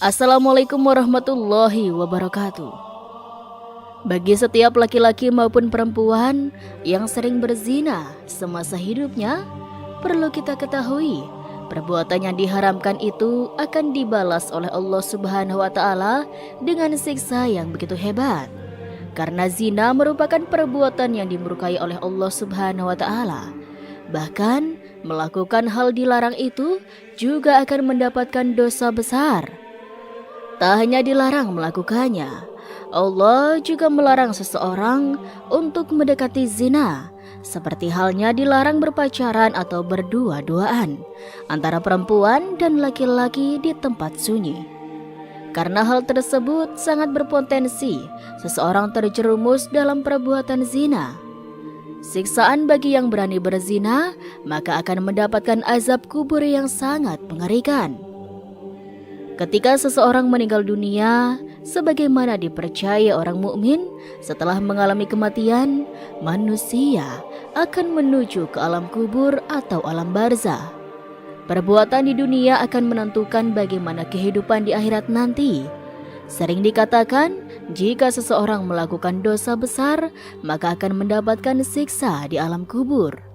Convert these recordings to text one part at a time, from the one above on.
Assalamualaikum warahmatullahi wabarakatuh. Bagi setiap laki-laki maupun perempuan yang sering berzina semasa hidupnya, perlu kita ketahui, perbuatan yang diharamkan itu akan dibalas oleh Allah Subhanahu wa taala dengan siksa yang begitu hebat. Karena zina merupakan perbuatan yang dimurkai oleh Allah Subhanahu wa taala. Bahkan melakukan hal dilarang itu juga akan mendapatkan dosa besar. Tak hanya dilarang melakukannya, Allah juga melarang seseorang untuk mendekati zina, seperti halnya dilarang berpacaran atau berdua-duaan antara perempuan dan laki-laki di tempat sunyi. Karena hal tersebut sangat berpotensi seseorang terjerumus dalam perbuatan zina. Siksaan bagi yang berani berzina, maka akan mendapatkan azab kubur yang sangat mengerikan. Ketika seseorang meninggal dunia, sebagaimana dipercaya orang mukmin, setelah mengalami kematian, manusia akan menuju ke alam kubur atau alam barzah. Perbuatan di dunia akan menentukan bagaimana kehidupan di akhirat nanti. Sering dikatakan, jika seseorang melakukan dosa besar, maka akan mendapatkan siksa di alam kubur.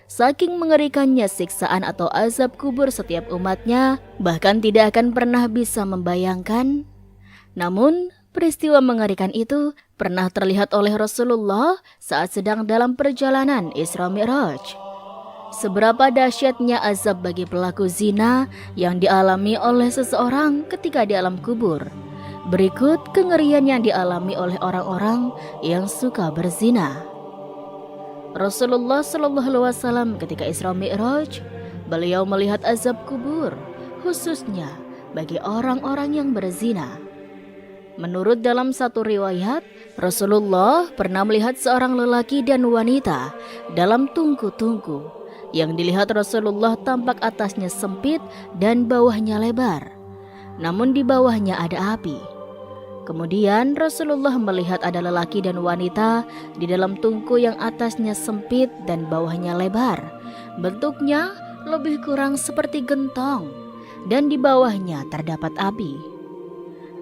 Saking mengerikannya siksaan atau azab kubur setiap umatnya, bahkan tidak akan pernah bisa membayangkan. Namun, peristiwa mengerikan itu pernah terlihat oleh Rasulullah saat sedang dalam perjalanan Isra Mi'raj. Seberapa dahsyatnya azab bagi pelaku zina yang dialami oleh seseorang ketika di alam kubur. Berikut kengerian yang dialami oleh orang-orang yang suka berzina. Rasulullah SAW ketika Isra Mi'raj, beliau melihat azab kubur, khususnya bagi orang-orang yang berzina. Menurut dalam satu riwayat, Rasulullah pernah melihat seorang lelaki dan wanita dalam tungku-tungku. Yang dilihat Rasulullah tampak atasnya sempit dan bawahnya lebar. Namun di bawahnya ada api. Kemudian Rasulullah melihat ada lelaki dan wanita di dalam tungku yang atasnya sempit dan bawahnya lebar. Bentuknya lebih kurang seperti gentong dan di bawahnya terdapat api.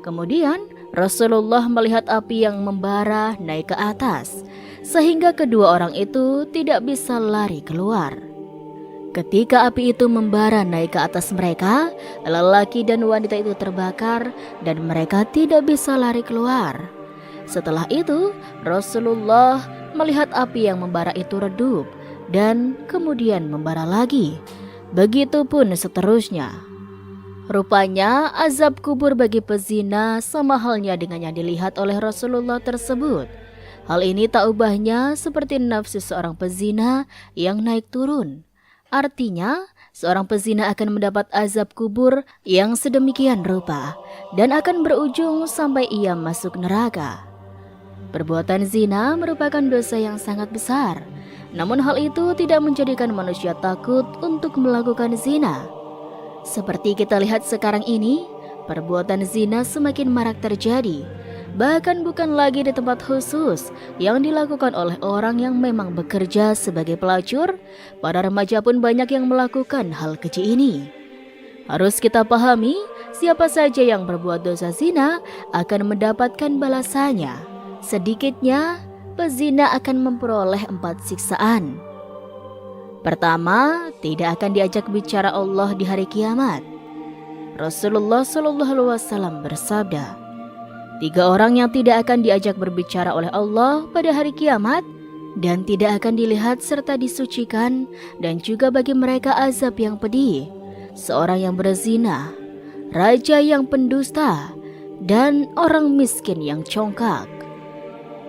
Kemudian Rasulullah melihat api yang membara naik ke atas, sehingga kedua orang itu tidak bisa lari keluar. Ketika api itu membara naik ke atas mereka, lelaki dan wanita itu terbakar dan mereka tidak bisa lari keluar. Setelah itu, Rasulullah melihat api yang membara itu redup dan kemudian membara lagi. Begitupun seterusnya. Rupanya azab kubur bagi pezina sama halnya dengan yang dilihat oleh Rasulullah tersebut. Hal ini tak ubahnya seperti nafsu seorang pezina yang naik turun. Artinya, seorang pezina akan mendapat azab kubur yang sedemikian rupa dan akan berujung sampai ia masuk neraka. Perbuatan zina merupakan dosa yang sangat besar, namun hal itu tidak menjadikan manusia takut untuk melakukan zina. Seperti kita lihat sekarang ini, perbuatan zina semakin marak terjadi. Bahkan bukan lagi di tempat khusus yang dilakukan oleh orang yang memang bekerja sebagai pelacur. Para remaja pun banyak yang melakukan hal keji ini. Harus kita pahami, siapa saja yang berbuat dosa zina akan mendapatkan balasannya. Sedikitnya, pezina akan memperoleh 4 siksaan. Pertama, tidak akan diajak bicara Allah di hari kiamat. Rasulullah SAW bersabda, 3 orang yang tidak akan diajak berbicara oleh Allah pada hari kiamat dan tidak akan dilihat serta disucikan, dan juga bagi mereka azab yang pedih. Seorang yang berzina, raja yang pendusta, dan orang miskin yang congkak.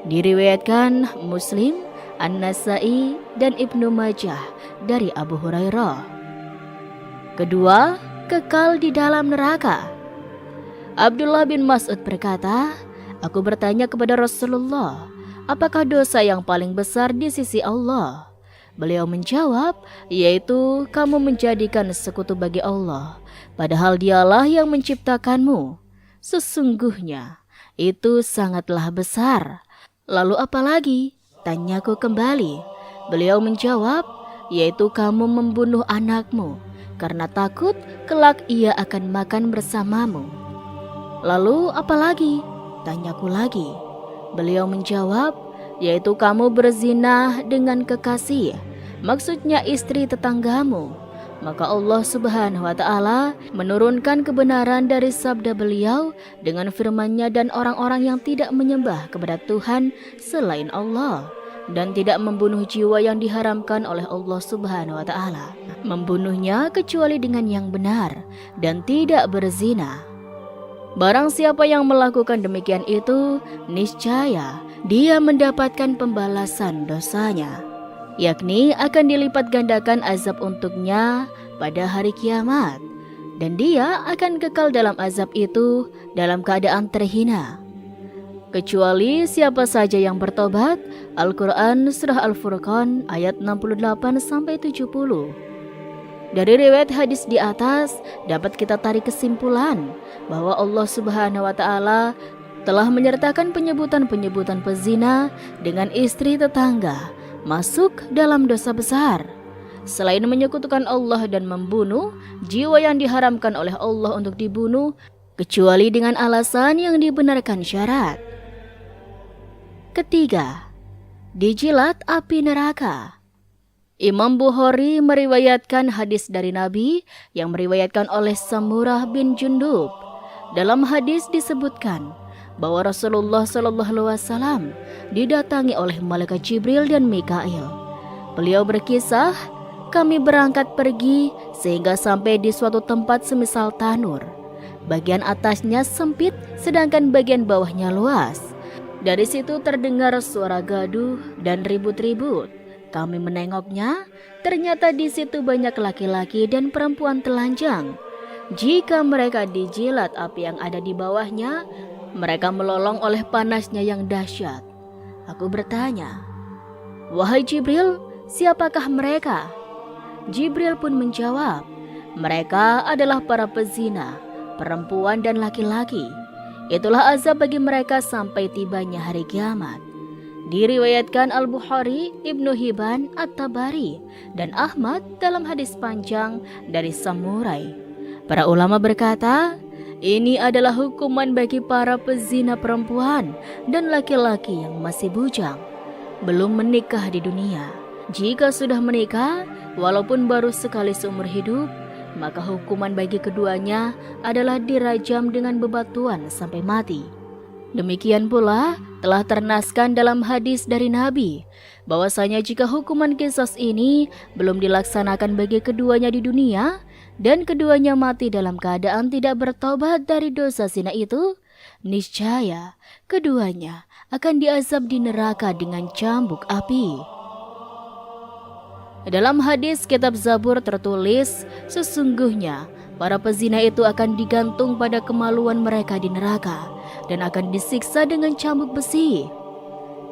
Diriwayatkan Muslim, An-Nasai, dan Ibnu Majah dari Abu Hurairah. Kedua, kekal di dalam neraka. Abdullah bin Mas'ud berkata, aku bertanya kepada Rasulullah, apakah dosa yang paling besar di sisi Allah? Beliau menjawab, yaitu kamu menjadikan sekutu bagi Allah, padahal dialah yang menciptakanmu. Sesungguhnya, itu sangatlah besar. Lalu apalagi? Tanyaku kembali. Beliau menjawab, yaitu kamu membunuh anakmu, karena takut kelak ia akan makan bersamamu. Lalu apa lagi? Tanyaku lagi. Beliau menjawab, yaitu kamu berzina dengan kekasih, maksudnya istri tetanggamu. Maka Allah Subhanahu wa Ta'ala menurunkan kebenaran dari sabda beliau dengan firman-Nya, dan orang-orang yang tidak menyembah kepada Tuhan selain Allah dan tidak membunuh jiwa yang diharamkan oleh Allah Subhanahu wa Ta'ala, membunuhnya kecuali dengan yang benar, dan tidak berzina. Barang siapa yang melakukan demikian itu, niscaya dia mendapatkan pembalasan dosanya, yakni akan dilipat gandakan azab untuknya pada hari kiamat, dan dia akan kekal dalam azab itu dalam keadaan terhina, kecuali siapa saja yang bertobat. Al-Quran Surah Al-Furqan ayat 68-70. Dari riwayat hadis di atas dapat kita tarik kesimpulan bahwa Allah Subhanahu wa Ta'ala telah menyertakan penyebutan-penyebutan pezina dengan istri tetangga masuk dalam dosa besar. Selain menyekutukan Allah dan membunuh jiwa yang diharamkan oleh Allah untuk dibunuh, kecuali dengan alasan yang dibenarkan syarat. Ketiga, dijilat api neraka. Imam Bukhari meriwayatkan hadis dari Nabi yang meriwayatkan oleh Samurah bin Jundub. Dalam hadis disebutkan bahwa Rasulullah SAW didatangi oleh malaikat Jibril dan Mikail. Beliau berkisah, kami berangkat pergi sehingga sampai di suatu tempat semisal tanur. Bagian atasnya sempit sedangkan bagian bawahnya luas. Dari situ terdengar suara gaduh dan ribut-ribut. Kami menengoknya, ternyata di situ banyak laki-laki dan perempuan telanjang. Jika mereka dijilat api yang ada di bawahnya, mereka melolong oleh panasnya yang dahsyat. Aku bertanya, wahai Jibril, siapakah mereka? Jibril pun menjawab, mereka adalah para pezina, perempuan dan laki-laki. Itulah azab bagi mereka sampai tibanya hari kiamat. Diriwayatkan Al-Bukhari, Ibnu Hibban, At-Tabari, dan Ahmad dalam hadis panjang dari Samurai. Para ulama berkata, ini adalah hukuman bagi para pezina perempuan dan laki-laki yang masih bujang, belum menikah di dunia. Jika sudah menikah, walaupun baru sekali seumur hidup, maka hukuman bagi keduanya adalah dirajam dengan bebatuan sampai mati. Demikian pula telah ternaskan dalam hadis dari Nabi bahwasanya jika hukuman qisas ini belum dilaksanakan bagi keduanya di dunia dan keduanya mati dalam keadaan tidak bertobat dari dosa zina itu, niscaya keduanya akan diazab di neraka dengan cambuk api. Dalam hadis kitab Zabur tertulis, sesungguhnya para pezina itu akan digantung pada kemaluan mereka di neraka dan akan disiksa dengan cambuk besi.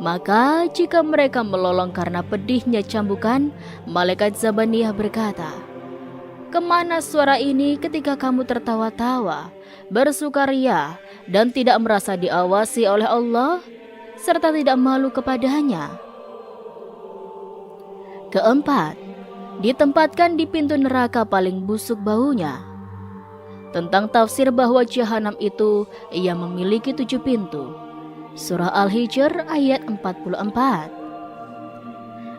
Maka jika mereka melolong karena pedihnya cambukan, malaikat Zabaniyah berkata, kemana suara ini ketika kamu tertawa-tawa, bersukaria, dan tidak merasa diawasi oleh Allah, serta tidak malu kepadanya? Keempat, ditempatkan di pintu neraka paling busuk baunya. Tentang tafsir bahwa jahanam itu ia memiliki 7 pintu. Surah Al-Hijr ayat 44.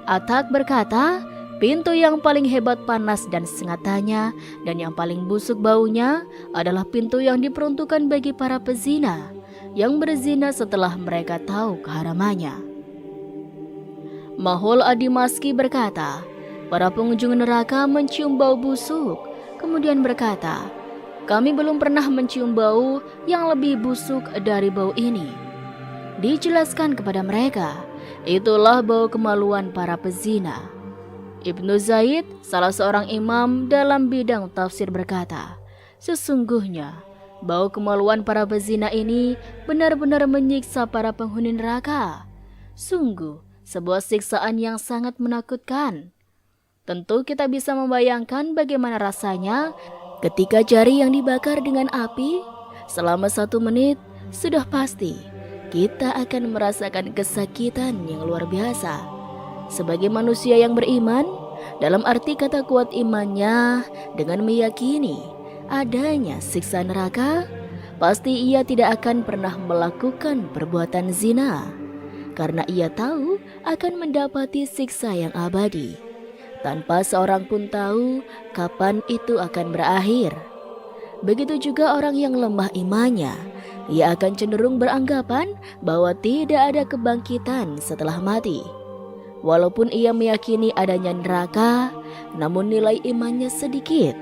Atak berkata, pintu yang paling hebat panas dan sengatanya dan yang paling busuk baunya adalah pintu yang diperuntukkan bagi para pezina yang berzina setelah mereka tahu keharamannya. Mahul Ad-Dimaski berkata, para pengunjung neraka mencium bau busuk, kemudian berkata, kami belum pernah mencium bau yang lebih busuk dari bau ini. Dijelaskan kepada mereka, itulah bau kemaluan para pezina. Ibnu Zaid, salah seorang imam dalam bidang tafsir berkata, sesungguhnya bau kemaluan para pezina ini benar-benar menyiksa para penghuni neraka. Sungguh sebuah siksaan yang sangat menakutkan. Tentu kita bisa membayangkan bagaimana rasanya ketika jari yang dibakar dengan api selama 1 menit. Sudah pasti kita akan merasakan kesakitan yang luar biasa. Sebagai manusia yang beriman, dalam arti kata kuat imannya dengan meyakini adanya siksa neraka, pasti ia tidak akan pernah melakukan perbuatan zina, karena ia tahu akan mendapati siksa yang abadi, tanpa seorang pun tahu kapan itu akan berakhir. Begitu juga orang yang lemah imannya, ia akan cenderung beranggapan bahwa tidak ada kebangkitan setelah mati. Walaupun ia meyakini adanya neraka, namun nilai imannya sedikit,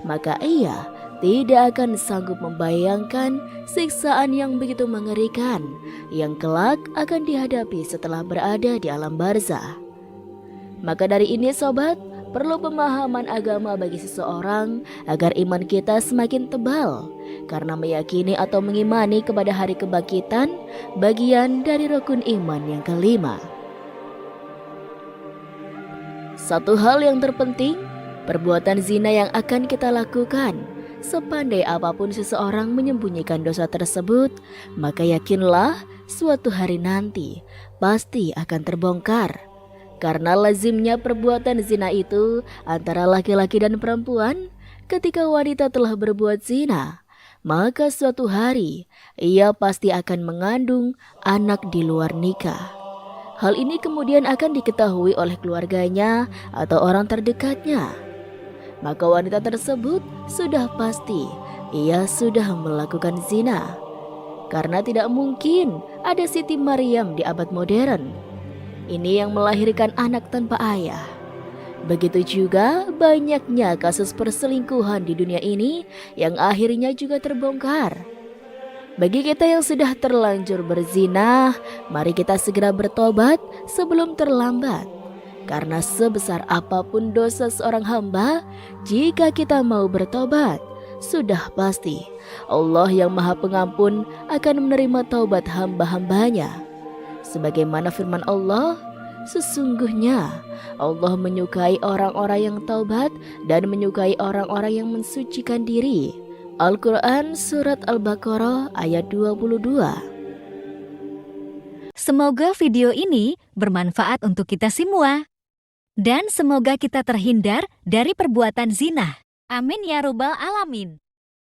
maka ia tidak akan sanggup membayangkan siksaan yang begitu mengerikan yang kelak akan dihadapi setelah berada di alam barzah. Maka dari ini sobat, perlu pemahaman agama bagi seseorang agar iman kita semakin tebal, karena meyakini atau mengimani kepada hari kebangkitan bagian dari rukun iman yang kelima. Satu hal yang terpenting, perbuatan zina yang akan kita lakukan, sepandai apapun seseorang menyembunyikan dosa tersebut, maka yakinlah suatu hari nanti pasti akan terbongkar. Karena lazimnya perbuatan zina itu antara laki-laki dan perempuan. Ketika wanita telah berbuat zina, maka suatu hari ia pasti akan mengandung anak di luar nikah. Hal ini kemudian akan diketahui oleh keluarganya atau orang terdekatnya. Maka wanita tersebut sudah pasti ia sudah melakukan zina. Karena tidak mungkin ada Siti Maryam di abad modern ini yang melahirkan anak tanpa ayah. Begitu juga banyaknya kasus perselingkuhan di dunia ini yang akhirnya juga terbongkar. Bagi kita yang sudah terlanjur berzina, mari kita segera bertobat sebelum terlambat. Karena sebesar apapun dosa seorang hamba, jika kita mau bertobat, sudah pasti Allah yang Maha Pengampun akan menerima taubat hamba-hambanya. Sebagaimana firman Allah, sesungguhnya Allah menyukai orang-orang yang taubat dan menyukai orang-orang yang mensucikan diri. Al-Quran Surat Al-Baqarah ayat 22. Semoga video ini bermanfaat untuk kita semua. Dan semoga kita terhindar dari perbuatan zina. Amin ya Rabbal Alamin.